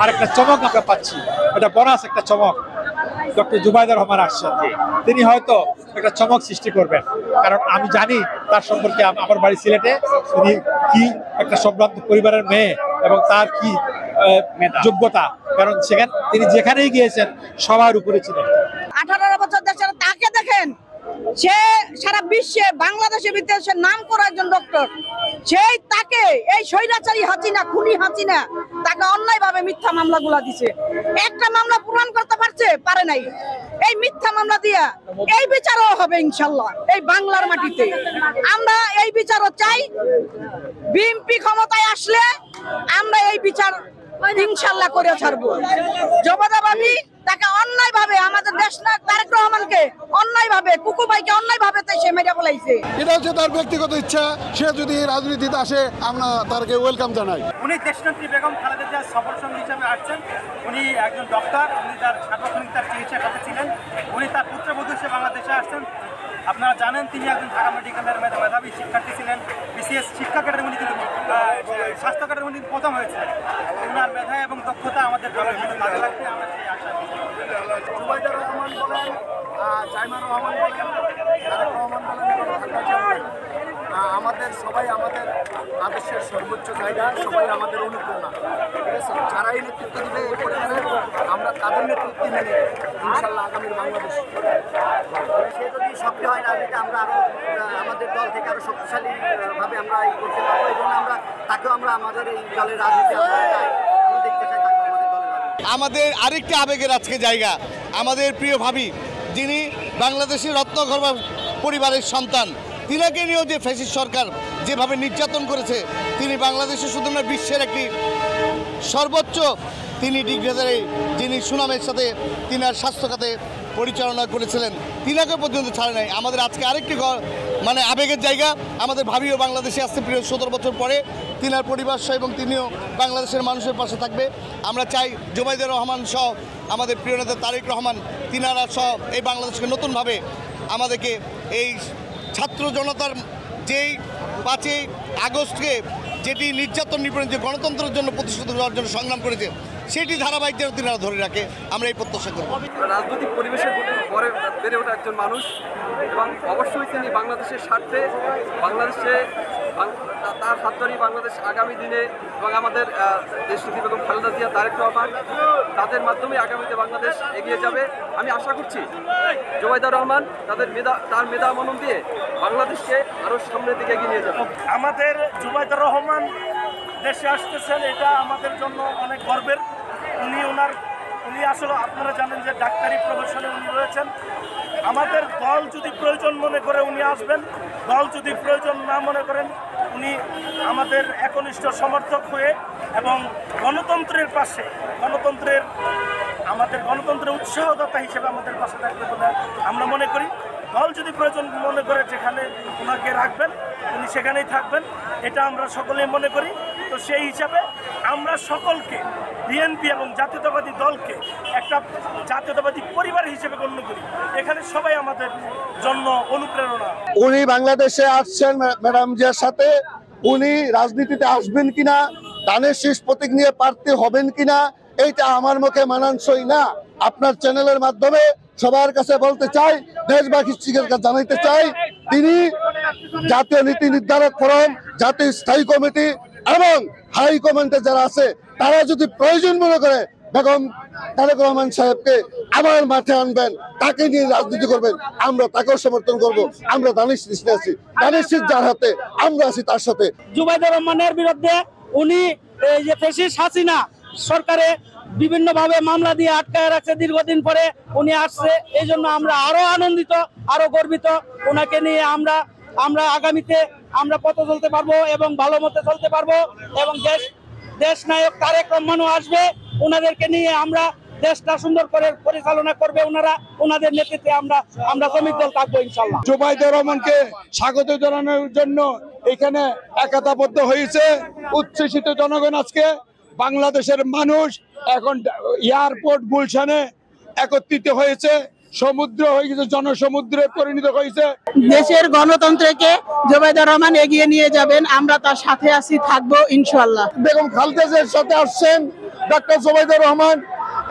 আরেকটা চমক আমরা পাচ্ছি, এটা বোনাস একটা চমক। ডক্টর জুবাইদুর রহমান আসছেন, তিনি হয়তো একটা চমক সৃষ্টি করবেন, কারণ আমি জানি তার সম্পর্কে। আমার বাড়ি সিলেটে, তিনি কি একটা সম্ভ্রান্ত পরিবারের মেয়ে এবং তার কি যোগ্যতা, কারণ তিনি যেখানেই গিয়েছেন সবার উপরে ছিলেন। 18 বছর দেশের তাকে দেখেন, সে সারা বিশ্বে বাংলাদেশের বিদেশের নাম করা একজন ডক্টর। সেই তাকে এই স্বৈরাচারী হাসিনা, খুনি হাসিনা তাকে অন্যায় ভাবে মিথ্যা মামলাগুলা দিছে। একটা মামলা প্রমাণ করতে পারে নাই। এই মিথ্যা মামলা দিয়া এই বিচারও হবে ইনশাল্লাহ এই বাংলার মাটিতে। আমরা এই বিচারও চাই। বিএনপি ক্ষমতায় আসলে আমরা এই বিচার ইনশাল্লাহ করে ছাড়বো। জবাদা ভাবি তাকে অন্যায় ভাবে, আমাদের দেশ নায়ক তারেক রহমানকে অন্যায় ভাবে, কুকু ভাইকে অন্যায় ভাবে সে মেরে বলাইছে। এটা হচ্ছে তার ব্যক্তিগত ইচ্ছা। সে যদি রাজনীতিতে আসে আমরা তাকে ওয়েলকাম জানাই। উনি দেশনেত্রী বেগম খালেদা জিয়ার সফর সঙ্গী হিসেবে আসছেন। উনি একজন ডক্টর, উনি তার সার্বক্ষণিক তার চিকিৎসা করতে ছিলেন। উনি তার পুত্রবধূ হিসেবে বাংলাদেশে আসছেন। আপনারা জানেন তিনি একজন ঢাকা মেডিকেলের মেধাবী শিক্ষার্থী ছিলেন। বিসিএস শিক্ষা ক্যাডারে উনি কিন্তু স্বাস্থ্য ক্যাডারে উনি প্রথম হয়েছিলেন। ওনার মেধা এবং দক্ষতা আমাদের দলের জন্য কাজে লাগবে, আমরা সেই আশা করি। জুবাইদুর রহমান বলেন, জাইমার রহমান বলেন, তারেক রহমান বলেন, আমাদের সবাই আমাদের আদর্শের সর্বোচ্চ জায়গা, সবাই আমাদের অনুপ্রেরণা। ঠিক আছে, যারাই নেতৃত্ব দিবে এই পরিবারে আমরা তাদের নেতৃত্বে মেনে ইনশাল্লাহ আগামীর বাংলাদেশ। সে যদি সক্রিয় হয় রাজনীতি, আমরা আরও আমাদের দল থেকে আরও শক্তিশালীভাবে আমরা এই করতে পারবো। এই জন্য তাকেও আমরা আমাদের এই দলের রাজনীতি আমরা দেখতে চাই, তাকে আমাদের দলের। আমাদের আরেকটি আবেগের আজকে জায়গা, আমাদের প্রিয় ভাবি, যিনি বাংলাদেশের রত্নগর্ভ পরিবারের সন্তান, তিনাকে নিয়েও যে ফ্যাসিস্ট সরকার যেভাবে নির্যাতন করেছে, তিনি বাংলাদেশে শুধু না বিশ্বের একটি সর্বোচ্চ তিনি ডিগ্রেডারে যিনি সুনামের সাথে তিনার স্বাস্থ্য খাতে পরিচালনা করেছিলেন, তিনাকে পর্যন্ত ছাড়ে নাই। আমাদের আজকে আরেকটি মানে আবেগের জায়গা, আমাদের ভাবিও বাংলাদেশে আসতে প্রিয় 17 বছর পরে তিনার পরিবার সহ এবং তিনিও বাংলাদেশের মানুষের পাশে থাকবে। আমরা চাই জুবাইদুর রহমান সহ আমাদের প্রিয় নেতা তারেক রহমান, তিনারা সহ এই বাংলাদেশকে নতুনভাবে আমাদেরকে এই ছাত্র জনতার যেই 5ই আগস্টকে যেটি নির্যাতন নিপীড়ন যে গণতন্ত্রের জন্য প্রতিষ্ঠিত হওয়ার জন্য সংগ্রাম করেছে, সেটি ধারাবাহিক যেন তিনারা ধরে রাখে, আমরা এই প্রত্যাশা করব। রাজনৈতিক পরিবেশের পরে বেড়ে ওঠা একজন মানুষ এবং অবশ্যই তিনি বাংলাদেশের স্বার্থে, বাংলাদেশে তার হাত ধরেই বাংলাদেশ আগামী দিনে এবং আমাদের দেশনেত্রী বেগম খালেদা জিয়া, তারেক রহমান, তাদের মাধ্যমে আগামীতে বাংলাদেশ এগিয়ে যাবে। আমি আশা করছি জুবাইদুর রহমান তার মেধা মনন দিয়ে বাংলাদেশকে আরও সামনের দিকে এগিয়ে নিয়ে যাবে। আমাদের জুবাইদুর রহমান দেশে আসতেছেন, এটা আমাদের জন্য অনেক গর্বের। উনি আসলে আপনারা জানেন যে ডাক্তারি প্রফেশনে উনি রয়েছেন। আমাদের দল যদি প্রয়োজন মনে করে উনি আসবেন, দল যদি প্রয়োজন না মনে করেন উনি আমাদের একনিষ্ঠ সমর্থক হয়ে এবং গণতন্ত্রের পাশে, গণতন্ত্রের উৎসাহদাতা হিসেবে আমাদের পাশে থাকবে বলে আমরা মনে করি। দল যদি প্রয়োজন মনে করে যেখানে ওনাকে রাখবেন উনি সেখানেই থাকবেন, এটা আমরা সকলেই মনে করি। তো সেই হিসাবে আমরা সকলকে, বিএনপি এবং জাতীয়তাবাদী দলকে একটা জাতীয়তাবাদী পরিবার হিসেবে গণ্য করি। এখানে সবাই আমাদের জন্য অনুপ্রেরণা। উনি বাংলাদেশে আসছেন ম্যাডাম জিয়ার সাথে, উনি রাজনীতিতে আসবেন কিনা, ধানের শীষ প্রতীক নিয়ে প্রার্থী হবেন কিনা, এইটা আমার মুখে মানানসই না। আপনার চ্যানেলের মাধ্যমে সবার কাছে বলতে চাই, দেশবাসীর কাছে জানাইতে চাই, তিনি জাতীয় নীতি নির্ধারক ফোরাম, জাতীয় স্থায়ী কমিটি এবং হাইকমান্ডে যারা আছে, তারা যদি প্রয়োজন মনে করে বেগম তারেক রহমান সাহেবকে আবার মাঠে আনবেন, তাকে নিয়ে রাজনীতি করবেন, আমরা তাকেও সমর্থন করব। আমরা দানিশ শীষে আছি, দানিশ শীষ যার হাতে আমরা আছি তার সাথে। জুবাইদুর রহমানের বিরুদ্ধে উনি এই যে ফ্যাসিস্ট হাসিনা সরকারে বিভিন্নভাবে মামলা দিয়ে আটকায় রাখছে, দীর্ঘদিন পরে উনি আসছে। এই জন্য আমরা আরো আনন্দিত, আরো গর্বিত। ওনাকে নিয়ে আমরা আগামীতে আমরা পথে চলতে পারবো এবং ভালো মতে চলতে পারবো এবং দেশ নায়ক তারেক রহমানও আসবে। ওনাদেরকে নিয়ে আমরা দেশটা সুন্দর করে পরিচালনা করবে ওনারা, ওনাদের নেতৃত্বে আমরা শ্রমিক দল থাকবো ইনশাল্লাহ। জুবাইদুর রহমানকে স্বাগত জানানোর জন্য এখানে একতাবদ্ধ হয়েছে উচ্ছ্বসিত জনগণ। আজকে বাংলাদেশের মানুষ এখন এয়ারপোর্ট গুলশানে একত্রিত হয়েছে, সমুদ্র হয়ে গেছে, জনসমুদ্রে পরিণত হয়েছে। দেশের গণতন্ত্রকে জুবাইদুর রহমান এগিয়ে নিয়ে যাবেন, আমরা তার সাথে আছি, থাকবো ইনশাআল্লাহ। বেগম খালেদা জিয়ার সাথে আসছেন, ডাক্তার জুবাইদুর রহমান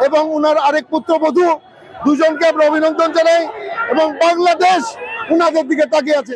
এবং উনার আরেক পুত্রবধূ দুজনকে আমরা অভিনন্দন জানাই এবং বাংলাদেশ উনাদের দিকে তাকিয়ে আছে।